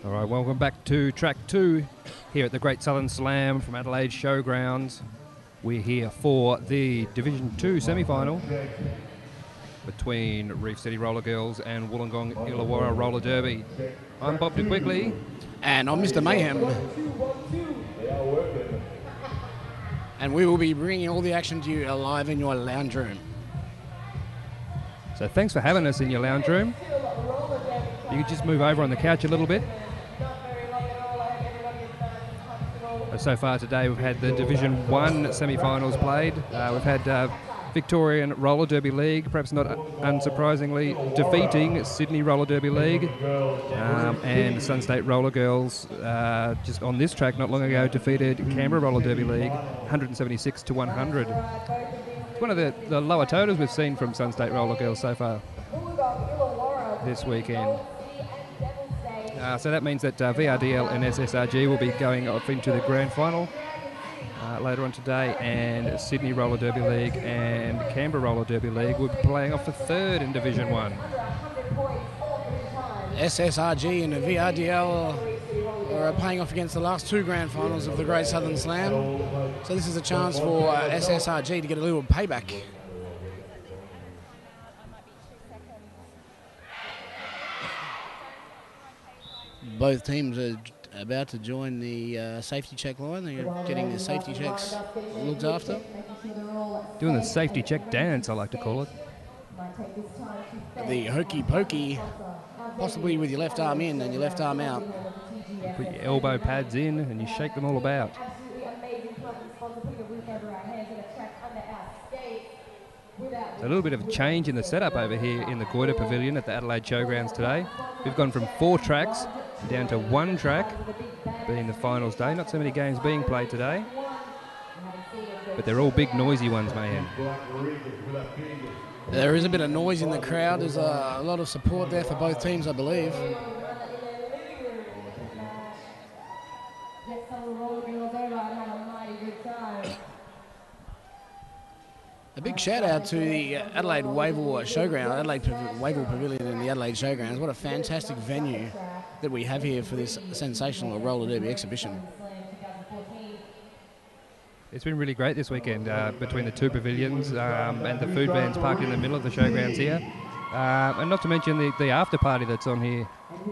All right, welcome back to track 2 here at the Great Southern Slam from Adelaide Showgrounds. We're here for the Division 2 semi-final between Reef City Roller Girls and Wollongong Illawarra Roller Derby. I'm Bob de Quigley. And I'm Mr. Mayhem. And we will be bringing all the action to you live in your lounge room. So thanks for having us in your lounge room. You could just move over on the couch a little bit. So far today we've had the Division 1 semi-finals played. We've had Victorian Roller Derby League, perhaps not unsurprisingly, defeating Sydney Roller Derby League. And Sun State Roller Girls, just on this track not long ago, defeated Canberra Roller Derby League 176 to 100. It's one of the lower totals we've seen from Sun State Roller Girls so far this weekend. So that means that VRDL and SSRG will be going off into the grand final later on today, and Sydney Roller Derby League and Canberra Roller Derby League will be playing off for third in Division 1. SSRG and the VRDL are playing off against the last two grand finals of the Great Southern Slam. So this is a chance for SSRG to get a little payback. Both teams are about to join the safety check line. They're getting their safety checks looked after. Doing the safety check dance, I like to call it. The hokey pokey, possibly with your left arm in and your left arm out. You put your elbow pads in and you shake them all about. So a little bit of a change in the setup over here in the Goiter Pavilion at the Adelaide Showgrounds today. We've gone from 4 tracks down to 1 track, being the finals day. Not so many games being played today, but they're all big noisy ones, Mayhem. There is a bit of noise in the crowd. There's a lot of support there for both teams, I believe. A big shout out to the Adelaide Wavell Showground, Adelaide Wavell Pavilion and the Adelaide Showgrounds. What a fantastic venue that we have here for this sensational roller derby exhibition. It's been really great this weekend between the 2 pavilions and the food vans parked in the middle of the showgrounds here. And not to mention the after party that's on here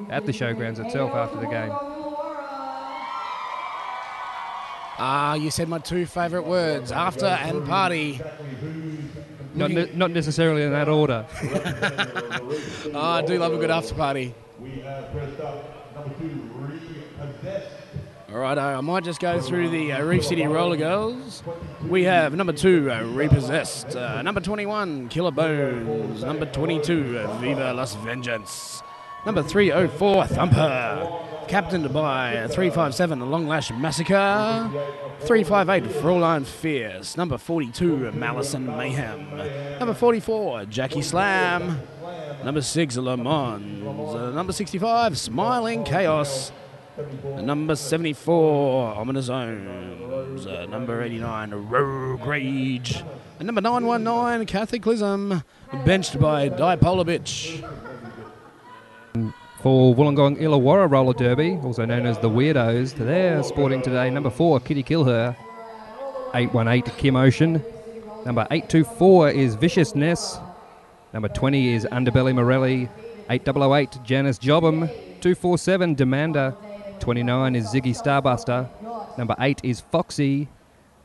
at the showgrounds itself after the game. You said my 2 favourite words, after and party. Not necessarily in that order. I do love a good after party. All right, I might just go through the Reef City Roller Girls. We have number 2, Repossessed. Number 21, Killer Bones. Number 22, Viva Las Vengeance. Number 304, Thumper. Captained by 357, The Long Lash Massacre. 358, Fraulein Fierce. Number 42, Malice and Mayhem. Number 44, Jackie Slam. Number 6, Le Mans. Number 65, Smiling Chaos. Number 74, Ominous Zones. Number 89, Rogue Rage. And number 919, Cataclysm. Benched by Dipolar Bitch. For Wollongong Illawarra Roller Derby, also known as the Weirdos, they're sporting today number 4, Kitty Kill Her, 818, Kim Ocean, number 824 is Viciousness, number 20 is Underbelly Morelli, 8008, Janice Jobham, 247, Demander, 29 is Ziggy Starbuster, number 8 is Foxy,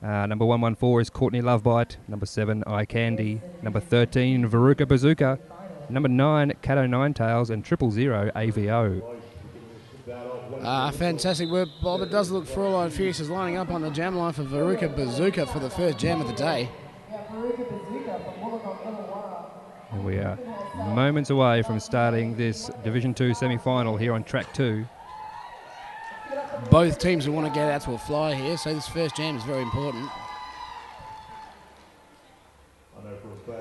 number 114 is Courtney Lovebite, number 7, Eye Candy, number 13, Veruca Bazooka, number 9, Cato Ninetails, and 000 AVO. Fantastic work, Bob. It does look Fraulein Fierce is lining up on the jam line for Veruca Bazooka for the first jam of the day. And we are moments away from starting this Division 2 semi-final here on track 2. Both teams will want to get out to a fly here, so this first jam is very important.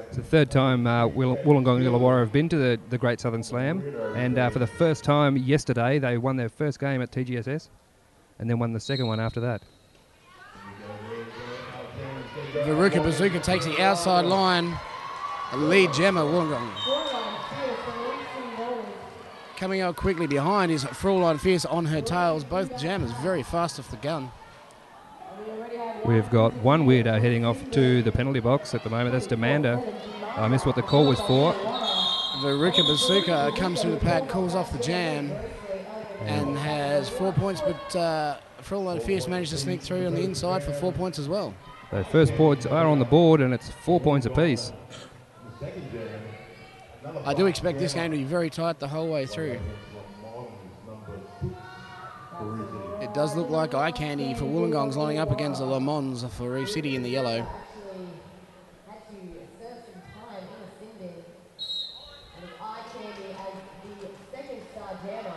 It's the third time Wollongong Illawarra have been to the Great Southern Slam, and for the first time yesterday they won their first game at TGSS and then won the second one after that. Veruca Bazooka takes the outside line, lead jammer Wollongong. Coming out quickly behind is Fraulein Fierce on her tails. Both jammers very fast off the gun. We've got one weirdo heading off to the penalty box at the moment. That's Demanda. I missed what the call was for. Veruca Bazooka comes through the pack, calls off the jam, and has 4 points, but Fraulein Fierce managed to sneak through on the inside for 4 points as well. So first points are on the board, and it's 4 points apiece. I do expect this game to be very tight the whole way through. It does look like eye candy for Wollongong's lining up against the Le Mans for Reef City in the yellow.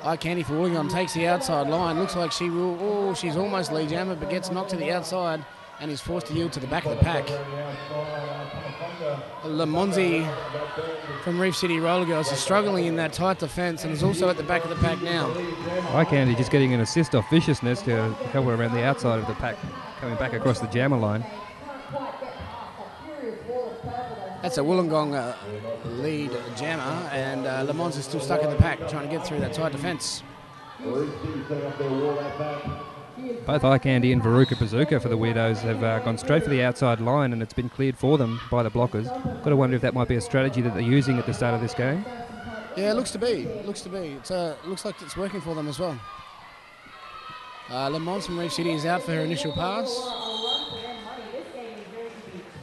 Eye candy for Wollongong takes the outside line. Looks like she will. Oh, she's almost lead jammer, but gets knocked to the outside and is forced to yield to the back of the pack. Lamonzi from Reef City Roller Girls is struggling in that tight defence and is also at the back of the pack now. Eye candy just getting an assist off Viciousness to help her around the outside of the pack, coming back across the jammer line. That's a Wollongong lead jammer, and Le Mans is still stuck in the pack trying to get through that tight defence. Both Eye Candy and Veruca Bazooka for the Weirdos have gone straight for the outside line, and it's been cleared for them by the blockers. Got to wonder if that might be a strategy that they're using at the start of this game. Yeah, it looks to be. Looks to be. It looks like it's working for them as well. Le Mans from Reef City is out for her initial pass.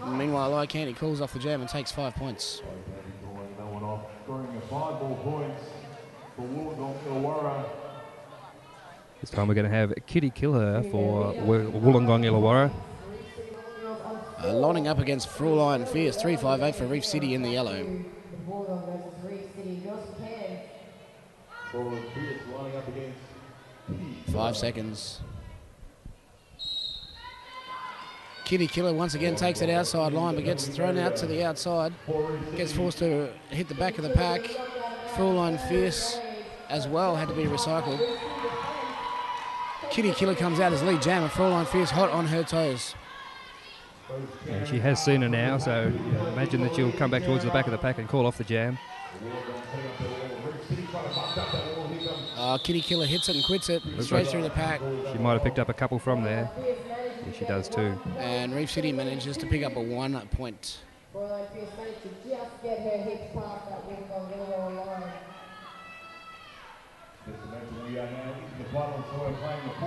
Meanwhile, Eye Candy calls off the jam and takes 5 points. This time we're going to have Kitty Killer for Wollongong Illawarra. Lining up against Fraulein Fierce, 358 for Reef City in the yellow. 5 seconds. Kitty Killer once again takes it outside line, but gets thrown out to the outside. Gets forced to hit the back of the pack. Fraulein Fierce as well had to be recycled. Kitty Killer comes out as lead jammer. Fraulein Fierce hot on her toes. And she has seen her now, so imagine that she'll come back towards the back of the pack and call off the jam. Kitty Killer hits it and quits it straight through the pack. She might have picked up a couple from there. Yeah, she does too. And Reef City manages to pick up a 1 point.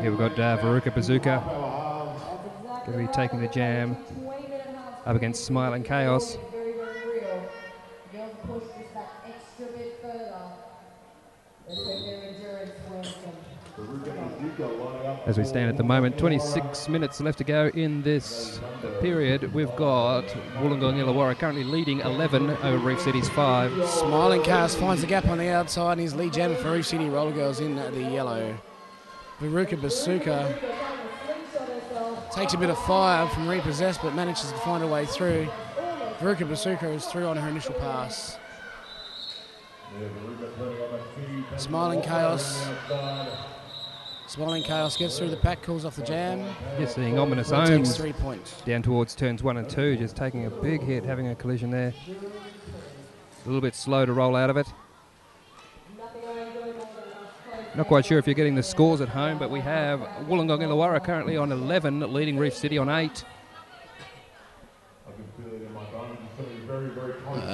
Here we've got Veruca Bazooka going to be taking the jam up against Smiling Chaos. As we stand at the moment, 26 minutes left to go in this period. We've got Wollongong Illawarra currently leading 11 over Reef City's 5. Smiling Chaos finds the gap on the outside and is lead jammer for Reef City Roller Girls in the yellow. Veruca Bazooka takes a bit of fire from Repossessed but manages to find her way through. Veruca Bazooka is through on her initial pass. Smiling Chaos gets through the pack, calls off the jam. Just seeing Ominous Takes Ohms 3 points. down towards turns 1 and 2, just taking a big hit, having a collision there. A little bit slow to roll out of it. Not quite sure if you're getting the scores at home, but we have Wollongong Illawarra currently on 11, leading Reef City on 8.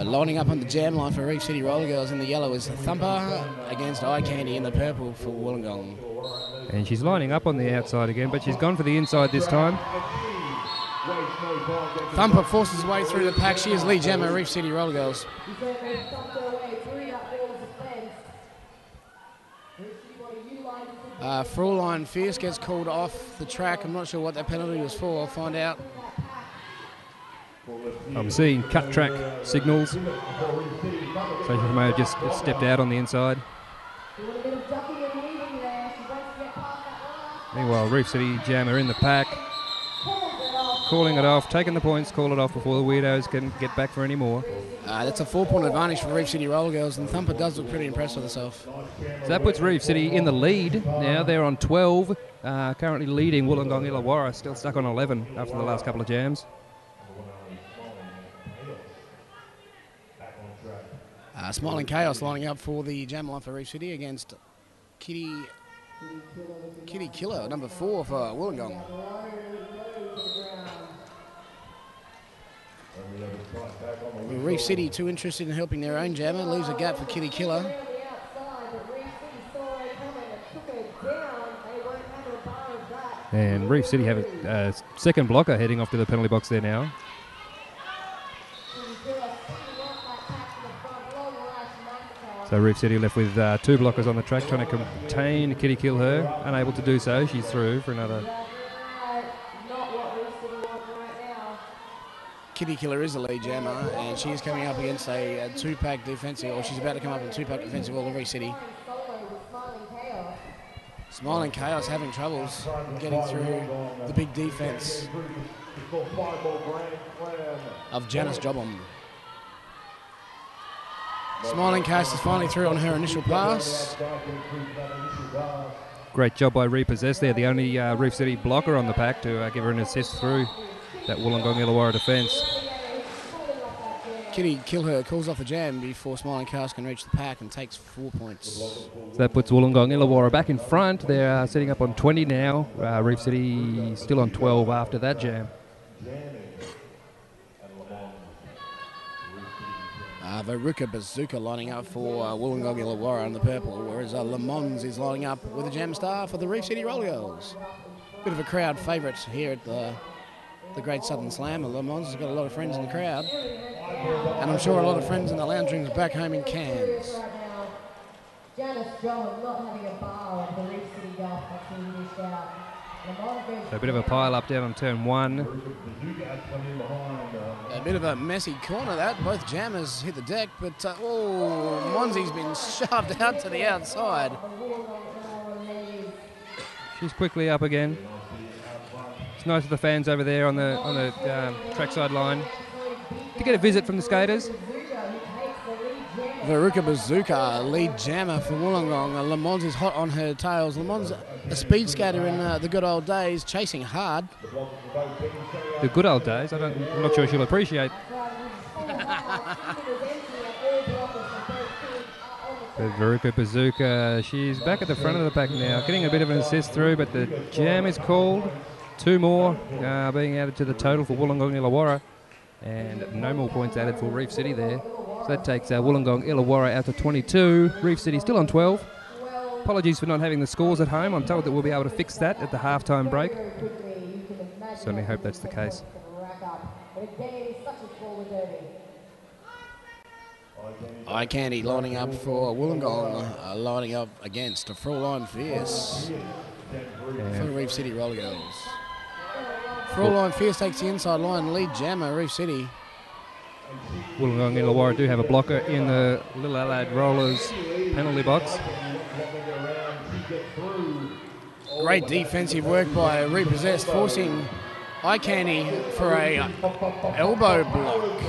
Lining up on the jam line for Reef City Roller Girls in the yellow is Thumper against Eye Candy in the purple for Wollongong. And she's lining up on the outside again, but she's gone for the inside this time. Thumper forces her way through the pack. She is lead jammer Reef City Roller Girls. Fraulein Fierce gets called off the track. I'm not sure what that penalty was for. I'll find out. I'm seeing cut track signals. So she may have just stepped out on the inside. Meanwhile, Reef City Jammer in the pack. Calling it off, taking the points, call it off before the Weirdos can get back for any more. That's a 4-point advantage for Reef City Roller Girls, and Thumper does look pretty impressed with herself. So that puts Reef City in the lead. Now they're on 12, currently leading Wollongong Illawarra, still stuck on 11 after the last couple of jams. Smiling Chaos lining up for the jam line for Reef City against Kitty Killer, number 4 for Wollongong. Reef City too interested in helping their own jammer, leaves a gap for Kitty Killer. And Reef City have a second blocker heading off to the penalty box there now. So Reef City left with 2 blockers on the track trying to contain Kitty Kill Her. Unable to do so. She's through for another. Kitty Killer is the lead jammer, and she is coming up against a 2-pack defensive, or she's about to come up in a 2-pack defensive all of Reef City. Smiling Chaos having troubles getting through the big defense of Janice Jobham. Smiling Chaos is finally through on her initial pass. Great job by Repossess there, the only Reef City blocker on the pack to give her an assist through that Wollongong Illawarra defence. Kitty Kill Her calls off the jam before Smiling Chaos can reach the pack and takes 4 points. So that puts Wollongong Illawarra back in front. They're sitting up on 20 now. Reef City still on 12 after that jam. Veruca Bazooka lining up for Wollongong Illawarra in the purple, whereas Le Mans is lining up with a jam star for the Reef City Roller Girls. Bit of a crowd favourite here at the Great Southern Slam. Le Mans has got a lot of friends in the crowd, and I'm sure a lot of friends in the lounge rooms back home in Cairns. So a bit of a pile up down on turn 1. A bit of a messy corner that. Both jammers hit the deck, but Monzi's been shoved out to the outside. She's quickly up again. It's nice for the fans over there on the trackside line to get a visit from the skaters. Veruca Bazooka, lead jammer for Wollongong. Le Mans is hot on her tails. Le Mans, a speed skater in the good old days, chasing hard. The good old days? I'm not sure she'll appreciate. But Veruca Bazooka, she's back at the front of the pack now, getting a bit of an assist through, but the jam is called. 2 more being added to the total for Wollongong Illawarra, and no more points added for Reef City there. So that takes Wollongong Illawarra out to 22. Reef City still on 12. Apologies for not having the scores at home. I'm told that we'll be able to fix that at the halftime break. Certainly hope that's the case. Eye Candy lining up for Wollongong, lining up against a Fraulein Fierce for the Reef City Roller Girls. Fraulein Fierce takes the inside line, lead jammer, Reef City. Wollongong Illawarra do have a blocker in the Little Adelaide Rollers penalty box. Great defensive work by Repossessed, forcing Eye Candy for a elbow block.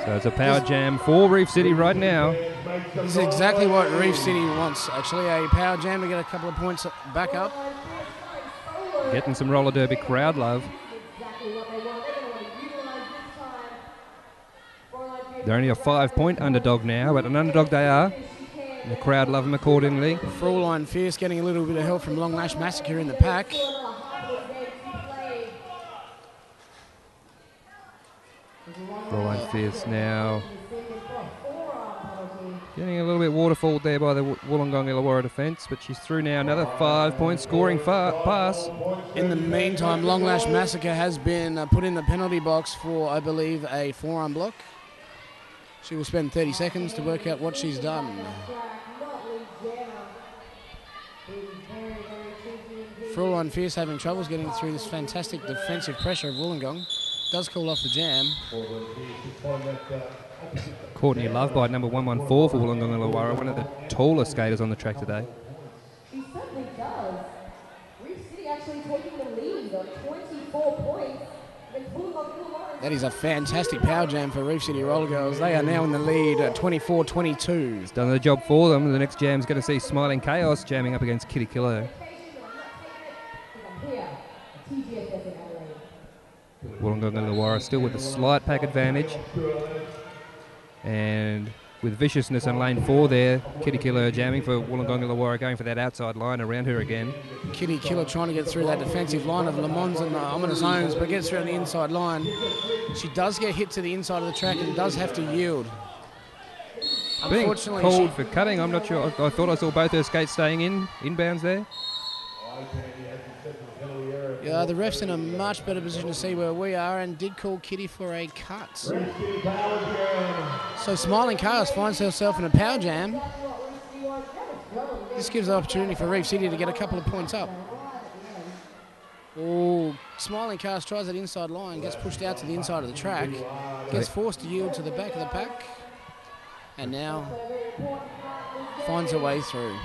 So it's a power jam for Reef City right now. This is exactly what Reef City wants, actually, a power jam to get a couple of points back up. Getting some roller derby crowd love. They're only a 5-point underdog now, but an underdog they are. And the crowd love them accordingly. Fraulein Fierce getting a little bit of help from Long Lash Massacre in the pack. Fraulein Fierce now getting a little bit waterfalled there by the Wollongong Illawarra defence, but she's through now. Another 5-point scoring pass. In the meantime, Long Lash Massacre has been put in the penalty box for, I believe, a forearm block. She will spend 30 seconds to work out what she's done. Fraulein Fierce having troubles getting through this fantastic defensive pressure of Wollongong. Does call off the jam. Courtney Lovebite, number 114 for Wollongong Illawarra, one of the tallest skaters on the track today. She certainly does. Reef City actually taking the lead on 24 points. That is a fantastic power jam for Reef City Roller Girls. They are now in the lead at 24-22. It's done the job for them. The next jam's going to see Smiling Chaos jamming up against Kitty Killer. Wollongong Illawarra still with a slight pack advantage. And with viciousness on lane 4 there. Kitty Killer jamming for Wollongong Illawarra, going for that outside line around her again. Kitty Killer trying to get through that defensive line of Le Mans and the Ominous Zones, but gets through on the inside line. She does get hit to the inside of the track and does have to yield. Being Unfortunately, called for cutting, I'm not sure. I thought I saw both her skates staying inbounds there. Yeah, the ref's in a much better position to see where we are and did call Kitty for a cut. So Smiling Chaos finds herself in a power jam. This gives the opportunity for Reef City to get a couple of points up. Oh, Smiling Chaos tries that inside line, gets pushed out to the inside of the track, gets forced to yield to the back of the pack, and now finds her way through.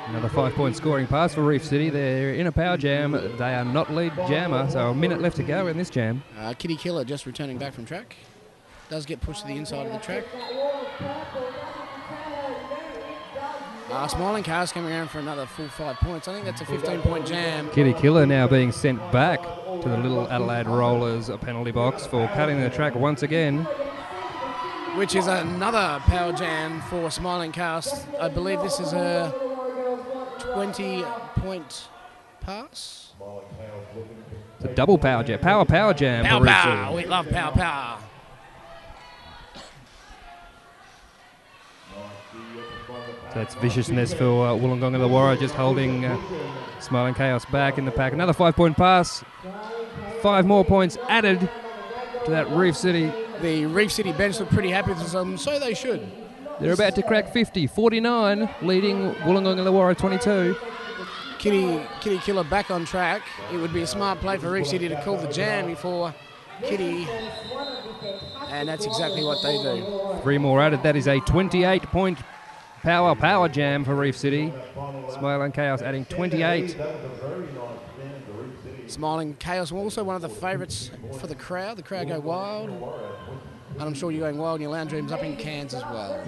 Another 5-point scoring pass for Reef City. They're in a power jam. They are not lead jammer, so a minute left to go in this jam. Kitty Killer just returning back from track. Does get pushed to the inside of the track. Smiling Cars coming around for another full 5 points. I think that's a 15-point jam. Kitty Killer now being sent back to the Little Adelaide Rollers penalty box for cutting the track once again. Which is another power jam for Smiling Cast. I believe this is a 20-point pass. It's a double power jam. Power jam. Power, power. We love power, power. So that's viciousness for Wollongong Illawarra, just holding Smiling Chaos back in the pack. Another 5-point pass. 5 more points added to that Reef City. The Reef City bench look pretty happy with this, so they should. They're about to crack 50, 49, leading Wollongong Illawarra 22. Kitty Killer back on track. It would be a smart play for Reef City to call the jam before Kitty, and that's exactly what they do. 3 more added. That is a 28-point power jam for Reef City. Smiling Chaos adding 28. Smiling Chaos, also one of the favourites for the crowd. The crowd go wild. And I'm sure you're going wild in your lounge rooms up in Cairns as well.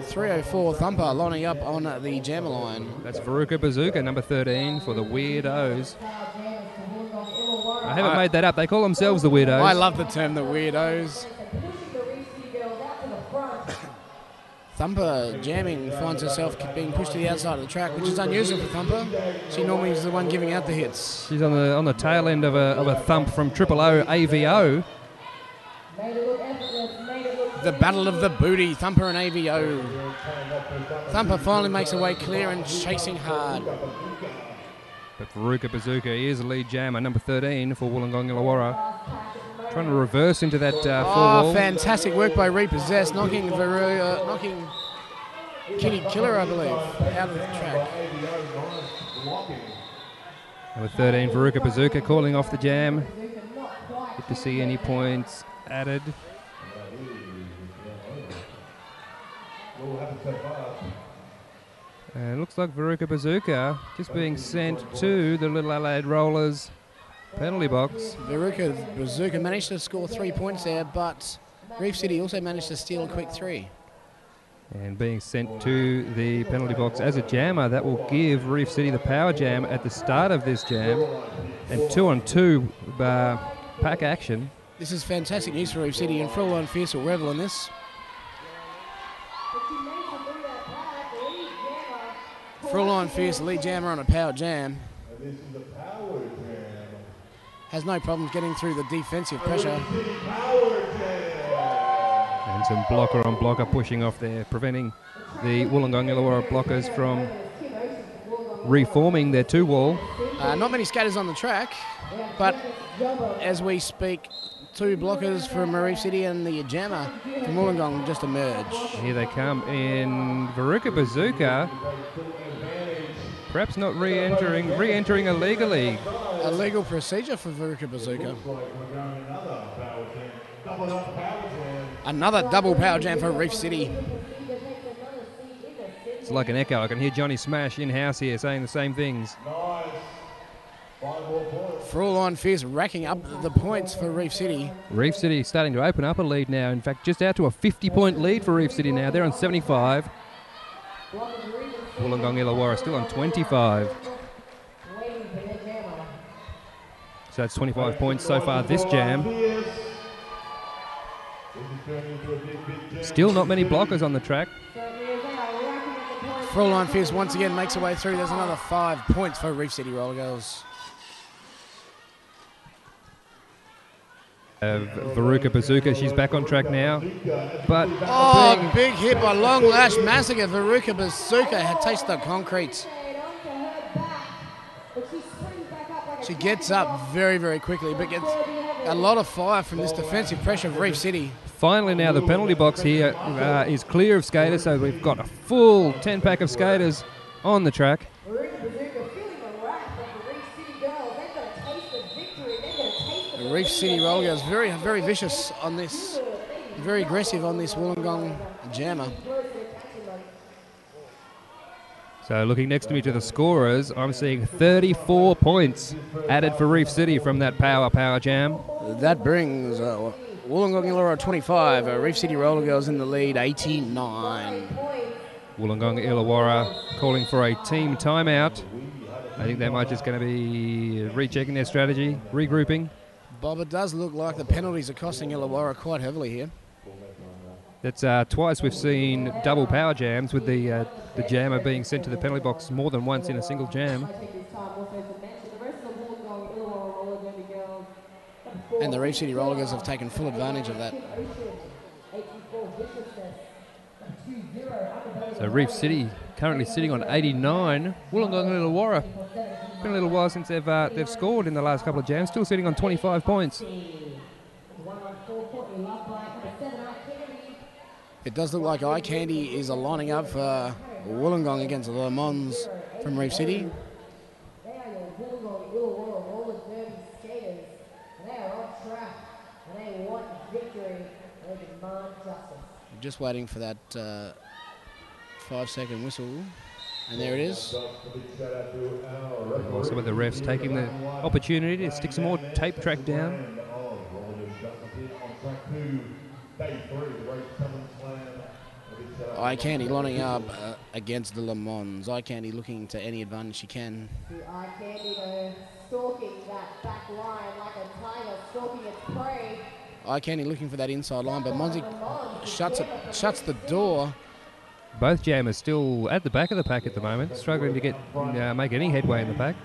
.304 Thumper lining up on the jammer line. That's Veruca Bazooka, number 13 for the Weirdos. I haven't made that up. They call themselves the Weirdos. I love the term the Weirdos. Thumper jamming finds herself being pushed to the outside of the track, which is unusual for Thumper. She normally is the one giving out the hits. She's on the tail end of a thump from Triple O AVO. The battle of the booty, Thumper and AVO. Thumper finally makes her way clear and chasing hard. But Veruca Bazooka is the lead jammer, number 13 for Wollongong Illawarra. Trying to reverse into that four-wall. Fantastic work by Repossessed, knocking Kitty Killer, I believe, out of the track. Number 13, Veruca Bazooka, calling off the jam. Good to see any points added. And it looks like Veruca Bazooka just being sent to the Little Adelaide Rollers penalty box. Veruca Bazooka managed to score 3 points there, but Reef City also managed to steal a quick 3. And being sent to the penalty box as a jammer, that will give Reef City the power jam at the start of this jam. And 2-on-2 pack action. This is fantastic news for Reef City, and Frollo and Fierce will revel in this. Frollo and Fierce, lead jammer on a power jam. Has no problems getting through the defensive pressure. And some blocker on blocker pushing off there, preventing the Wollongong Illawarra blockers from reforming their 2-wall. Not many skaters on the track, but as we speak, 2 blockers from Reef City and the jammer from Wollongong just emerge. Here they come in Veruca Bazooka. Perhaps not re-entering illegally. A legal procedure for Veruca Bazooka. Another double power jam for Reef City. It's like an echo. I can hear Johnny Smash in-house here saying the same things. Frollo and Fierce racking up the points for Reef City. Reef City starting to open up a lead now. In fact, just out to a 50-point lead for Reef City now. They're on 75. Wollongong Illawarra still on 25. So that's 25 points so far this jam. Still not many blockers on the track. Fraulein Fierce once again makes her way through. There's another 5 points for Reef City Roller Girls. Veruca Bazooka, she's back on track now. But big hit by Long Lash Massacre. Veruca Bazooka had tasted the concrete. She gets up very, very quickly, but gets a lot of fire from this defensive pressure of Reef City. Finally now the penalty box here is clear of skaters, so we've got a full 10-pack of skaters on the track. The Reef City Roller Girls very, very vicious on this, very aggressive on this Wollongong jammer. So looking next to me to the scorers, I'm seeing 34 points added for Reef City from that power jam. That brings Wollongong Illawarra 25, Reef City Roller Girls in the lead 89. Wollongong Illawarra calling for a team timeout. I think they might just going to be rechecking their strategy, regrouping. Bob, it does look like the penalties are costing Illawarra quite heavily here. That's twice we've seen double power jams with the jammer being sent to the penalty box more than once in a single jam. And the Reef City Roller Girls have taken full advantage of that. So Reef City currently sitting on 89. Wollongong and Illawarra. Been a little while since they've scored in the last couple of jams. Still sitting on 25 points. It does look like Eye Candy is lining up for Wollongong against the Le Mans from Reef City. They are your Wollongong Illawarra roller derby skaters. They are on track and they want victory. They demand justice. Just waiting for that 5-second whistle. And there it is. Some of the refs taking the opportunity to stick some more tape track down. Eye Candy lining up against the Le Mans. Eye Candy looking to any advantage she can. Eye Candy though, stalking that back line like a tiger stalking its prey. Eye Candy looking for that inside line, but Monzi shuts the door. Both jammers still at the back of the pack at the moment, struggling to get make any headway in the pack.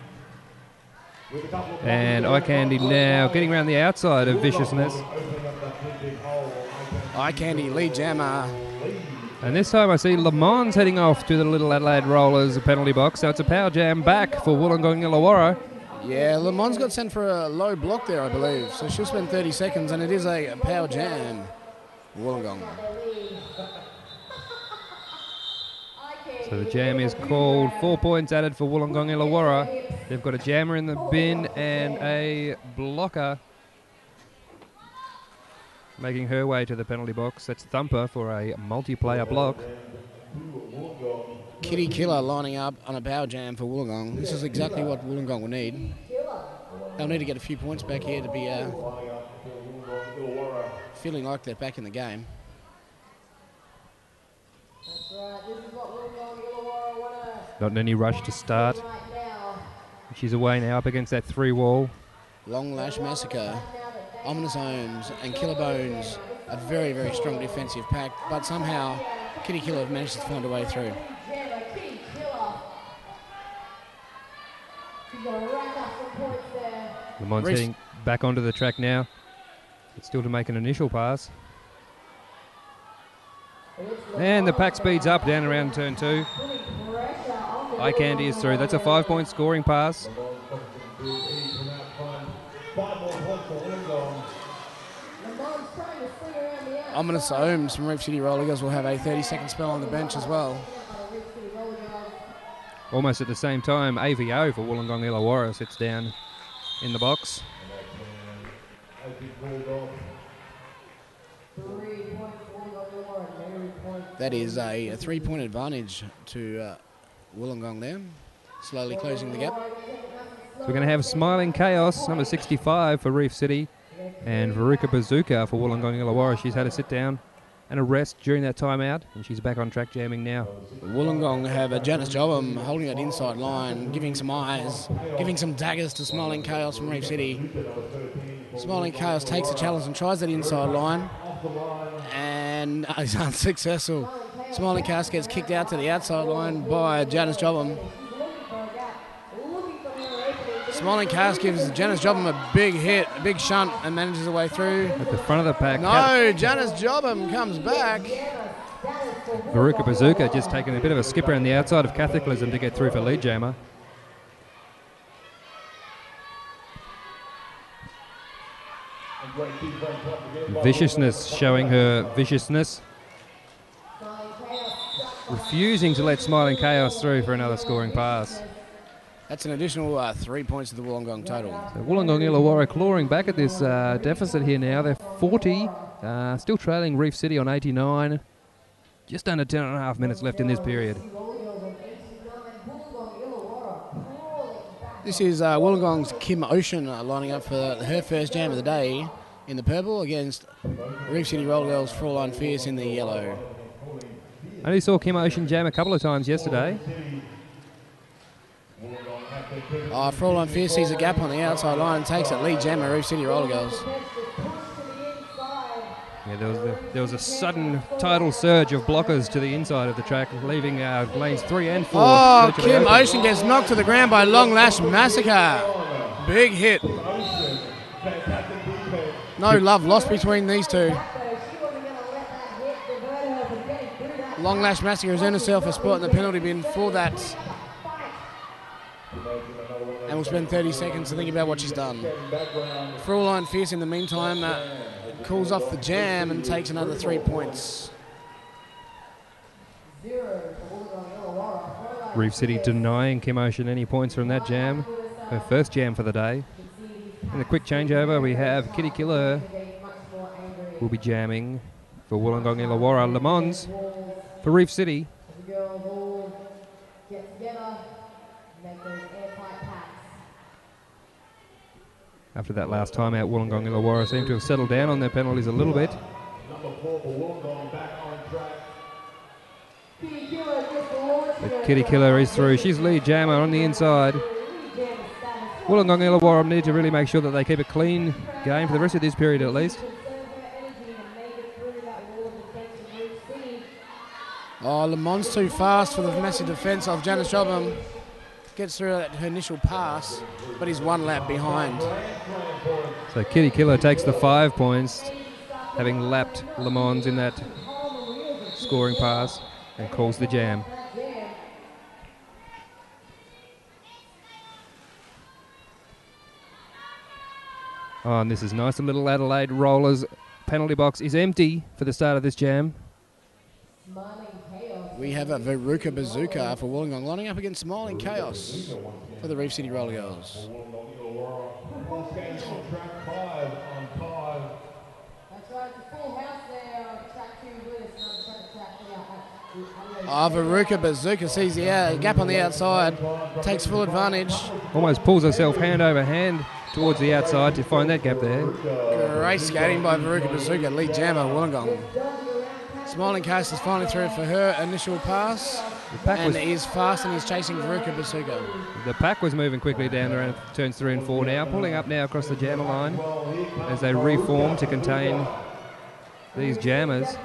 And Eye Candy now getting around the outside of Viciousness. Eye Candy, lead jammer. And this time I see Le Mans heading off to the Little Adelaide Rollers penalty box. So it's a power jam back for Wollongong Illawarra. Yeah, Le Mans got sent for a low block there, I believe. So she'll spend 30 seconds, and it is a power jam. Wollongong. So the jam is called. 4 points added for Wollongong Illawarra. They've got a jammer in the bin and a blocker making her way to the penalty box. That's Thumper for a multiplayer block. Kitty Killer lining up on a power jam for Wollongong. This is exactly what Wollongong will need. They'll need to get a few points back here to be feeling like they're back in the game. That's right, this is what Wollongong Illawarra want to... Not in any rush to start. She's away now up against that 3-wall. Long Lash Massacre, Ominous Ohms and Killer Bones, a very, very strong defensive pack, but somehow Kitty Killer have managed to find a way through. Le Mans heading back onto the track now. It's still to make an initial pass. And the pack speeds up down around turn 2. Eye Candy is through. That's a 5-point scoring pass. Ominous Ohms from Reef City Roller Girls will have a 30-second spell on the bench as well. Almost at the same time, AVO for Wollongong Illawarra sits down in the box. That is a 3-point advantage to Wollongong there, slowly closing the gap. So we're going to have Smiling Chaos, number 65 for Reef City, and Veruca Bazooka for Wollongong Illawarra. She's had a sit down and a rest during that timeout, and she's back on track jamming now. Wollongong have Janice Jobham holding that inside line, giving some eyes, giving some daggers to Smiling Chaos from Reef City. Smiling Chaos takes the challenge and tries that inside line, and is unsuccessful. Smiling Chaos gets kicked out to the outside line by Janice Jobham. Smiling Chaos gives Janice Jobham a big hit, a big shunt, and manages the way through. At the front of the pack. No, Janice Jobham comes back. Veruca Bazooka just taking a bit of a skip around the outside of Catholicalism to get through for lead jammer. Viciousness showing her viciousness. Refusing to let Smiling Chaos through for another scoring pass. That's an additional 3 points to the Wollongong total. So Wollongong Illawarra clawing back at this deficit here now. They're 40, still trailing Reef City on 89. Just under 10.5 minutes left in this period. This is Wollongong's Kim Ocean lining up for her first jam of the day in the purple against Reef City Roller Girls Fraulein Fierce in the yellow. I only saw Kim Ocean jam a couple of times yesterday. Fraulein Fierce sees a gap on the outside line and takes it lead jammer Reef City Roller Girls. Yeah, there was a sudden tidal surge of blockers to the inside of the track, leaving lanes 3 and 4. Oh, Kim Ocean gets knocked to the ground by Long Lash Massacre. Big hit. No love lost between these two. Long Lash Massacre has earned herself a spot in the penalty bin for that. And we'll spend 30 seconds to think about what she's done. Fraulein Fierce in the meantime cools off the jam and takes another 3 points. Reef City denying Kim Ocean any points from that jam. Her first jam for the day. In the quick changeover, we have Kitty Killer will be jamming for Wollongong Illawarra. Le Mans for Reef City. After that last timeout, Wollongong Illawarra seem to have settled down on their penalties a little bit. But Kitty Killer is through. She's lead jammer on the inside. Wollongong Illawarra need to really make sure that they keep a clean game for the rest of this period at least. Oh, Le Mans too fast for the massive defence of Janice Jobham. Gets through her initial pass, but he's 1 lap behind. So Kitty Killer takes the 5 points, having lapped Le Mans in that scoring pass, and calls the jam. Oh, and this is nice. The Little Adelaide Rollers penalty box is empty for the start of this jam. We have a Veruca Bazooka for Wollongong lining up against Smiling Chaos for the Reef City Roller Girls. Veruca Bazooka sees the gap on the outside, takes full advantage. Almost pulls herself hand over hand towards the outside to find that gap there. Great skating by Veruca Bazooka, lead jammer Wollongong. Smiling Chaos is finally through for her initial pass, and is fast and is chasing Veruca Bazooka. The pack was moving quickly down around turns 3 and 4 now, pulling up now across the jammer line as they reform to contain these jammers.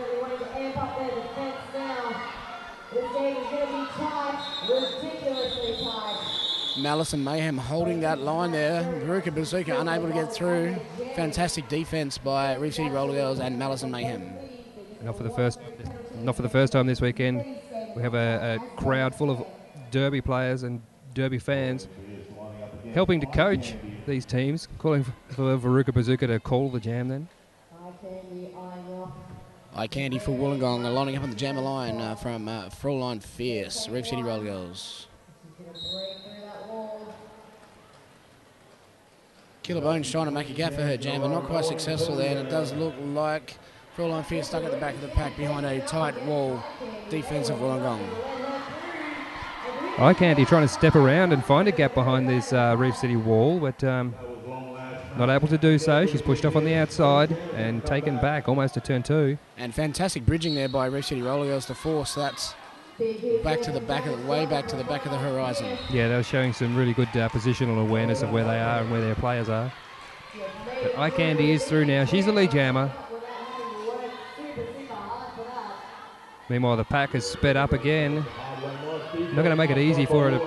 Malice and Mayhem holding that line there. Veruca Bazooka unable to get through. Fantastic defence by Reef City Roller Girls and Malice and Mayhem. Not for the first time this weekend. We have a crowd full of Derby players and Derby fans helping to coach these teams, calling for Veruca Bazooka to call the jam then. Eye candy for Wollongong, lining up on the jammer line from Fraulein Fierce, Reef City Roller Girls. Killer Bones trying to make a gap for her jammer, not quite successful there, and it does look like Fraulein Fierce stuck at the back of the pack behind a tight wall defensive Wollongong. Eye Candy trying to step around and find a gap behind this Reef City wall, but Not able to do so. She's pushed off on the outside and taken back almost to turn 2. And fantastic bridging there by Reef City Roller Girls to force that back to the back of the, way back to the back of the horizon. Yeah, they were showing some really good positional awareness of where they are and where their players are. But Eye Candy is through now. She's the lead jammer. Meanwhile, the pack has sped up again. Not going to make it easy for her to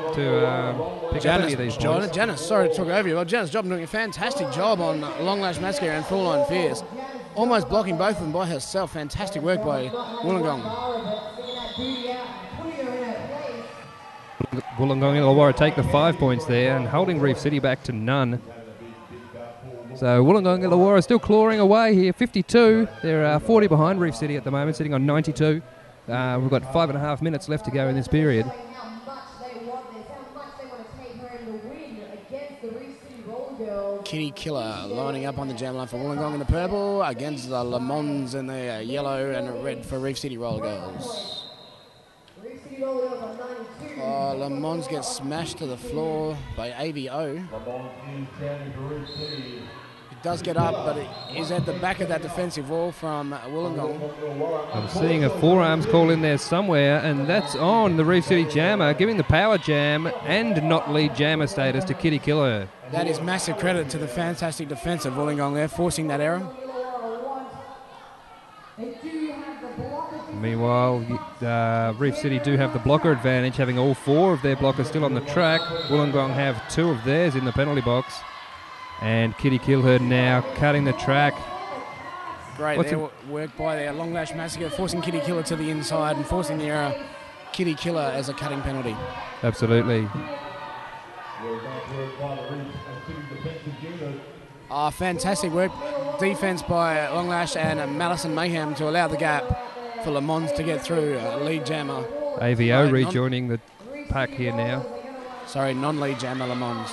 pick up any of these points. Janice, sorry to talk over you. Well, Janice Job doing a fantastic job on Long Lash Mascara and Full Line Fierce. Almost blocking both of them by herself. Fantastic work by Wollongong. Wollongong and Illawarra take the 5 points there and holding Reef City back to none. So Wollongong and Illawarra still clawing away here, 52. They're 40 behind Reef City at the moment, sitting on 92. We've got 5.5 minutes left to go in this period. Kitty Killer lining up on the jam line for Wollongong in the purple against the Le Mans in the yellow and red for Reef City Roller Girls. Oh, Le Mans gets smashed to the floor by AVO. It does get up, but it is at the back of that defensive wall from Wollongong. I'm seeing a forearms call in there somewhere, and that's on the Reef City Jammer, giving the power jam and not lead jammer status to Kitty Killer. That is massive credit to the fantastic defense of Wollongong there, forcing that error. Meanwhile, Reef City do have the blocker advantage, having all 4 of their blockers still on the track. Wollongong have 2 of theirs in the penalty box. And Kitty Killer now cutting the track. Great work by their Long Lash Massacre, forcing Kitty Killer to the inside and forcing the error. Kitty Killer as a cutting penalty. Absolutely. Fantastic work. Defense by Long Lash and Malice and Mayhem to allow the gap for Le Mans to get through. Lead jammer. AVO rejoining the pack here now. Sorry, non-lead jammer Le Mans.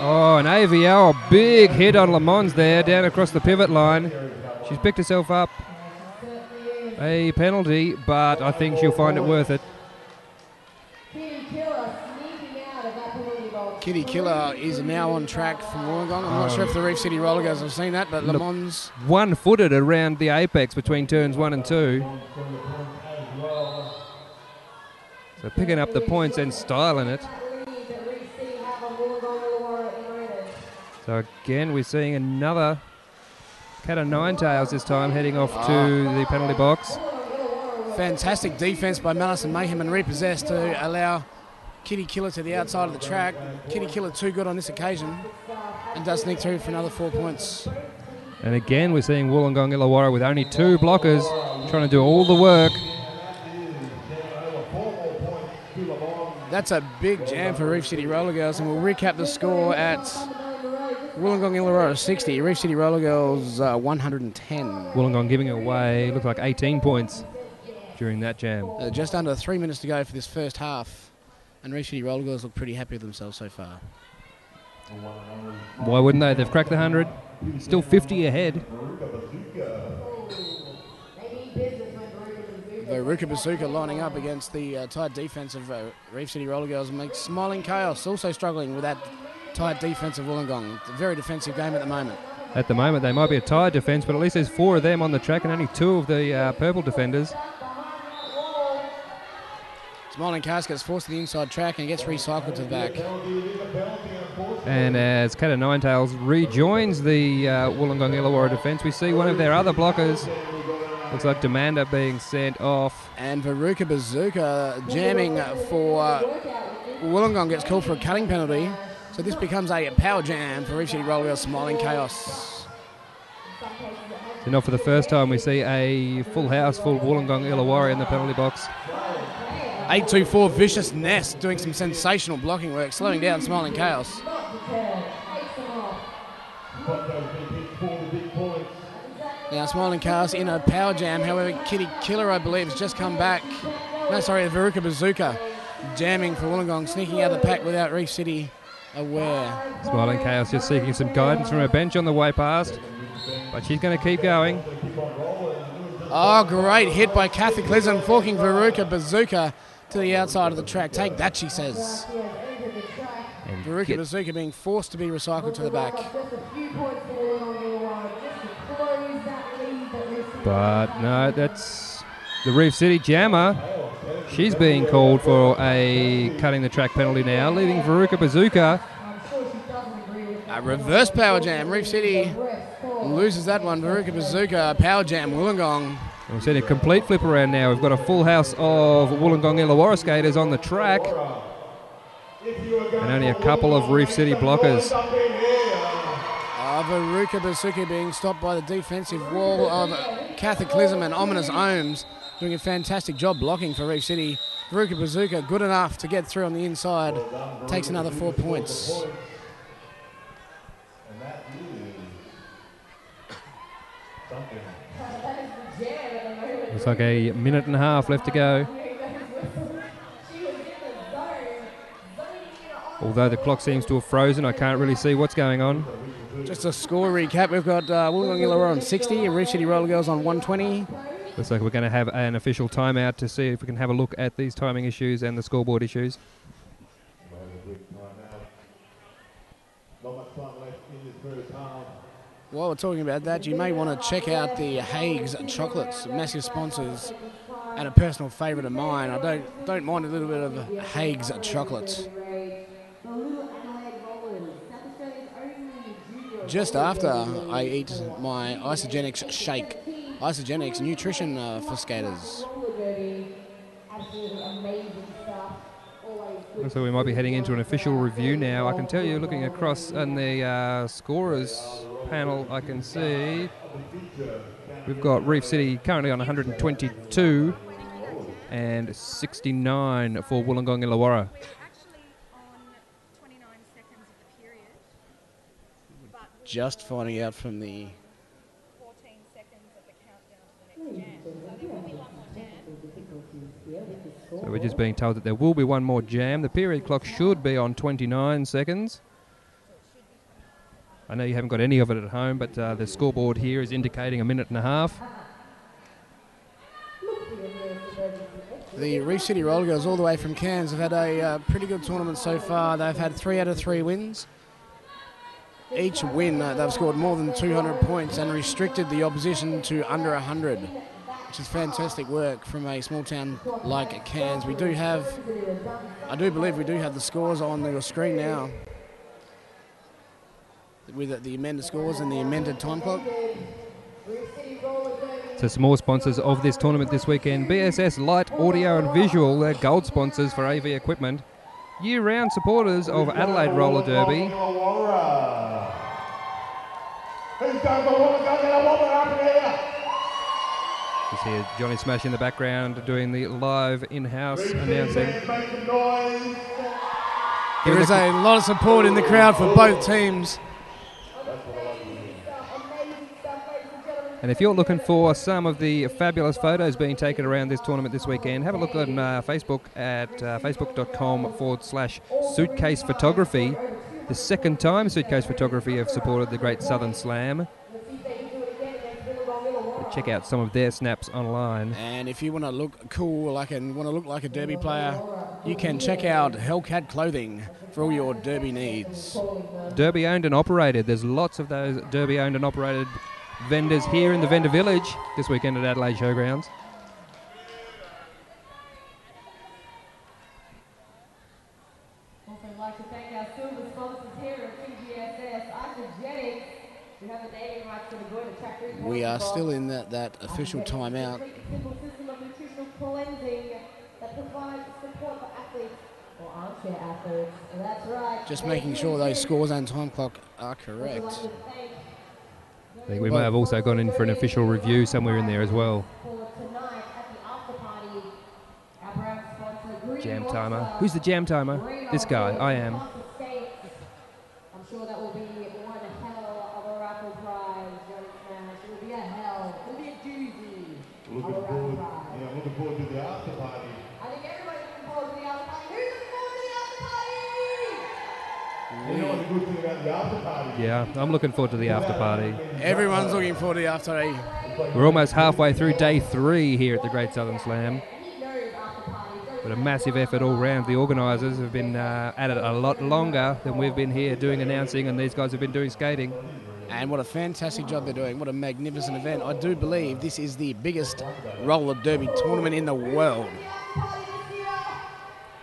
Oh, an AVO, a big hit on Le Mans there, down across the pivot line. She's picked herself up a penalty, but I think she'll find it worth it. Kitty Killer is now on track from Wollongong. I'm not sure if the Reef City Roller Girls have seen that, but Le Mans... One-footed around the apex between turns 1 and 2. So picking up the points and styling it. So again, we're seeing another cat of nine tails this time, heading off to the penalty box. Fantastic defense by Malice and Mayhem and Repossessed to allow Kitty Killer to the outside of the track. Kitty Killer too good on this occasion and does sneak through for another 4 points. And again, we're seeing Wollongong Illawarra with only 2 blockers trying to do all the work. That's a big jam for Reef City Roller Girls, and we'll recap the score at Wollongong Illawarra 60, Reef City Roller Girls 110. Wollongong giving away, looked like 18 points during that jam. Just under 3 minutes to go for this first half, and Reef City Roller Girls look pretty happy with themselves so far. Why wouldn't they? They've cracked the 100, still 50 ahead. Veruca Bazooka lining up against the tight defense of Reef City Roller Girls and makes Smiling Chaos also struggling with that tight defense of Wollongong. It's a very defensive game at the moment. At the moment, they might be a tired defence, but at least there's 4 of them on the track and only 2 of the purple defenders. Smiling Chaos gets forced to the inside track and gets recycled to the back. And as Cat of Nine Tails rejoins the Wollongong Illawarra defence, we see one of their other blockers. Looks like Demander being sent off. And Veruca Bazooka jamming for Wollongong gets called for a cutting penalty. So this becomes a power jam for Reef City Roller Girls Smiling Chaos. So not for the first time we see a full house full Wollongong Illawarra in the penalty box. 824 Vicious Nest doing some sensational blocking work, slowing down Smiling Chaos. Now Smiling Chaos in a power jam, however Kitty Killer I believe has just come back. No, sorry, Veruca Bazooka jamming for Wollongong, sneaking out of the pack without Reef City aware. Smiling Chaos just seeking some guidance from her bench on the way past, but she's going to keep going. Oh, great hit by Cataclysm, forking Veruca Bazooka to the outside of the track. Take that, she says. And Veruca Bazooka being forced to be recycled to the back. But no, that's the Reef City Jammer. She's being called for a cutting the track penalty now, leaving Veruca Bazooka. A reverse power jam. Reef City loses that one. Veruca Bazooka, power jam, Wollongong. We've seen a complete flip around now. We've got a full house of Wollongong Illawarra skaters on the track. And only a couple of Reef City blockers. Veruca Bazooka being stopped by the defensive wall of Cataclysm and Ominous Ohms. Doing a fantastic job blocking for Reef City. Veruca Bazooka good enough to get through on the inside. Takes another 4 points. Looks like a minute and a half left to go. Although the clock seems to have frozen, I can't really see what's going on. Just a score recap. We've got Wollongong Illawarra on 60 and Reef City Roller Girls on 120. Looks like we're going to have an official timeout to see if we can have a look at these timing issues and the scoreboard issues. While we're talking about that, you may want to check out the Hague's chocolates, massive sponsors and a personal favourite of mine. I don't mind a little bit of Hague's chocolates. Just after I eat my Isogenics shake, Isogenics nutrition for skaters. So we might be heading into an official review now. I can tell you, looking across on the scorers panel, I can see we've got Reef City currently on 122 and 69 for Wollongong Illawarra. Just finding out from the 14 seconds of the countdown to the next jam. So there will be one more jam. So we're just being told that there will be one more jam. The period clock should be on 29 seconds. I know you haven't got any of it at home, but the scoreboard here is indicating a minute and a half. The Reef City Roller Girls all the way from Cairns have had a pretty good tournament so far. They've had 3 out of 3 wins. Each win, they've scored more than 200 points and restricted the opposition to under 100, which is fantastic work from a small town like Cairns. We do have, I do believe we do have the scores on your screen now, with the amended scores and the amended time clock. So some more sponsors of this tournament this weekend. BSS Light Audio and Visual, they're gold sponsors for AV equipment. Year-round supporters of Adelaide Roller Derby. Just hear Johnny Smash in the background doing the live in-house announcing. There is a lot of support in the crowd for both teams. And if you're looking for some of the fabulous photos being taken around this tournament this weekend, have a look on Facebook at facebook.com/suitcase photography. The second time Suitcase Photography have supported the Great Southern Slam. Check out some of their snaps online. And if you want to look cool and want to look like a derby player, you can check out Hellcat Clothing for all your derby needs. Derby owned and operated. There's lots of those derby owned and operated vendors here in the vendor village this weekend at Adelaide Showgrounds. Also like to thank our silver sponsors here at TGSS, Isogenics. We have the naming rights to the good attractors. We are still in that official timeout. Simple system of nutritional cleansing that provides support for athletes or armchair athletes. And that's right. Just making sure those scores and time clock are correct. I think we may have also gone in for an official review somewhere in there as well. Jam timer. Who's the jam timer? This guy. I am. I'm sure that will be one hell of a raffle prize, Johnny Smash. It will be a hell. It will be a doozy. Looking forward to the after party. I think everybody's looking forward to the after party. Who's looking forward to the after party? You know what's the good thing about the after party? Yeah, I'm looking forward to the after party. Everyone's looking forward to the after party. We're almost halfway through day 3 here at the Great Southern Slam. He knows after party. So But a massive effort all round. The organisers have been at it a lot longer than we've been here doing announcing, and these guys have been doing skating. And what a fantastic job they're doing. What a magnificent event. I do believe this is the biggest roller derby tournament in the world.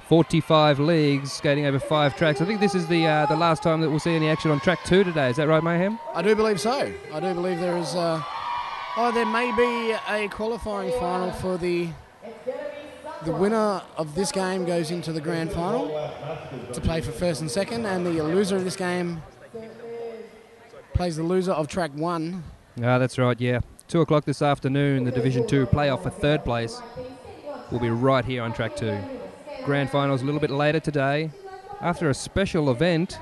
45 leagues skating over 5 tracks. I think this is the last time that we'll see any action on track 2 today. Is that right, Mayhem? I do believe so. I do believe there is... there may be a qualifying final for the winner of this game goes into the grand final to play for first and second, and the loser of this game plays the loser of track 1. Ah, that's right, yeah. 2 o'clock this afternoon, the Division 2 playoff for 3rd place will be right here on track 2. Grand finals a little bit later today after a special event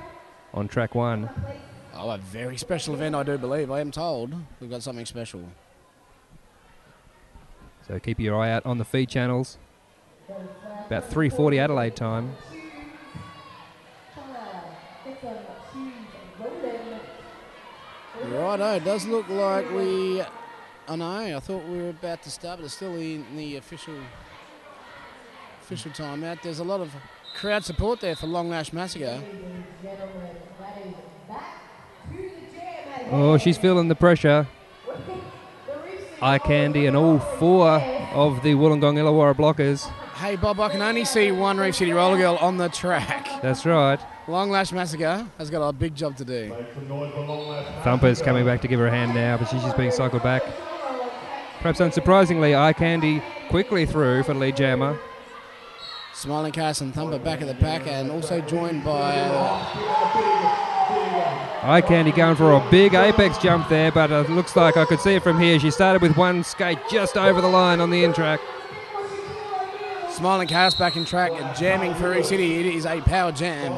on track 1. Oh, a very special event, I do believe. I am told we've got something special. So keep your eye out on the feed channels. About 3:40 Adelaide time. Righto, it does look like we... Oh no, I thought we were about to start, but it's still in the official timeout. There's a lot of crowd support there for Long Lash Massacre. Oh, she's feeling the pressure. Eye Candy and all 4 of the Wollongong Illawarra blockers. Hey Bob, I can only see one Reef City roller girl on the track. That's right. Long Lash Massacre has got a big job to do. Thumper's coming back to give her a hand now, but she's just being cycled back. Perhaps unsurprisingly, Eye Candy quickly through for lead jammer. Smiling Cass and Thumper back at the pack, and also joined by... Eye Candy going for a big apex jump there, but it looks like I could see it from here. She started with one skate just over the line on the in-track. Smiling Chaos back in track, jamming for Reef City. It is a power jam.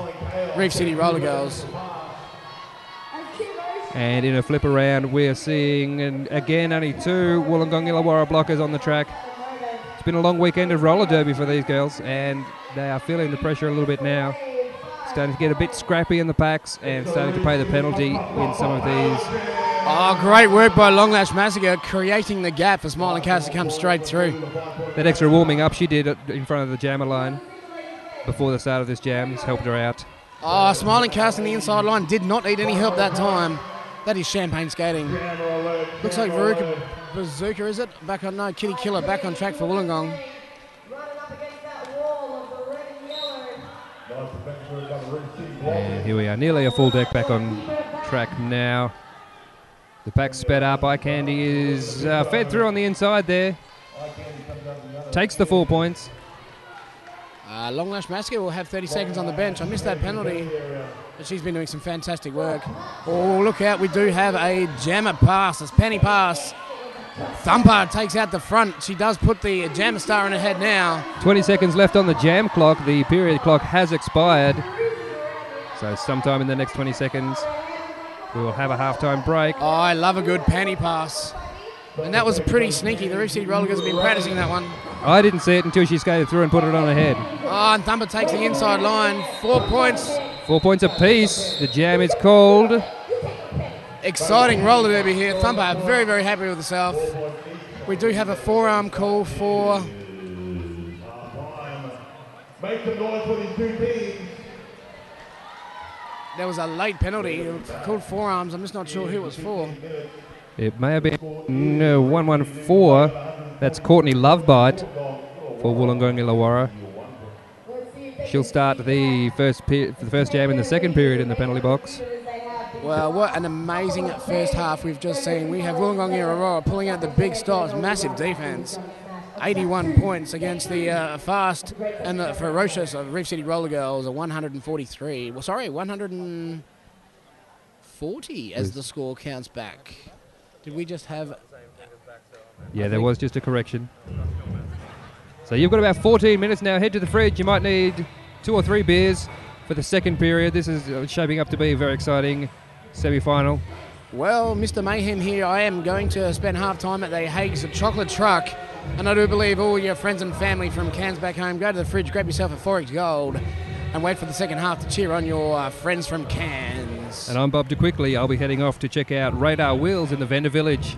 Reef City Roller Girls. And in a flip around, we're seeing, and again, only 2 Wollongong Illawarra blockers on the track. It's been a long weekend of roller derby for these girls, and they are feeling the pressure a little bit now. Starting to get a bit scrappy in the packs and starting to pay the penalty in some of these. Oh, great work by Long Lash Massacre, creating the gap for Smiling Cass to come straight through. That extra warming up she did in front of the jammer line before the start of this jam has helped her out. Oh, Smiling Cass on the inside line did not need any help that time. That is champagne skating. Looks like Veruca Bazooka, is it? Back on, no, Kitty Killer back on track for Wollongong. And here we are, nearly a full deck back on track now. The pack sped up. Eye Candy is fed through on the inside there. Takes the 4 points. Long Lash Massacre will have 30 seconds on the bench. I missed that penalty, but she's been doing some fantastic work. Oh, look out. We do have a jammer pass. It's penny pass. Thumper takes out the front. She does put the jammer star in her head now. 20 seconds left on the jam clock. The period clock has expired. So sometime in the next 20 seconds, we will have a halftime break. Oh, I love a good penny pass. And that was pretty sneaky. The Reef City Roller Girls have been practicing that one. I didn't see it until she skated through and put it on her head. Oh, and Thumper takes the inside line. 4 points. 4 points apiece. The jam is called. Exciting roller derby here. Thumper very, very happy with herself. We do have a forearm call for... Make some noise for these 2 teams. There was a late penalty. Called forearms. I'm just not sure who it was for. It may have been 114. That's Courtney Lovebite for Wollongong Illawarra. She'll start the first jam in the second period in the penalty box. Well, what an amazing first half we've just seen. We have Wollongong Illawarra pulling out the big stops, massive defence. 81 points against the fast and the ferocious of Reef City Roller Girls, a 143. Well, sorry, 140 as the score counts back. Did we just have... Yeah, there was just a correction. So you've got about 14 minutes now. Head to the fridge. You might need 2 or 3 beers for the second period. This is shaping up to be a very exciting semi-final. Well, Mr. Mayhem here, I am going to spend half time at the Hague's Chocolate Truck. And I do believe all your friends and family from Cairns back home, go to the fridge, grab yourself a 4X Gold, and wait for the second half to cheer on your friends from Cairns. And I'm Bob DeQuickley. I'll be heading off to check out Radar Wheels in the vendor village.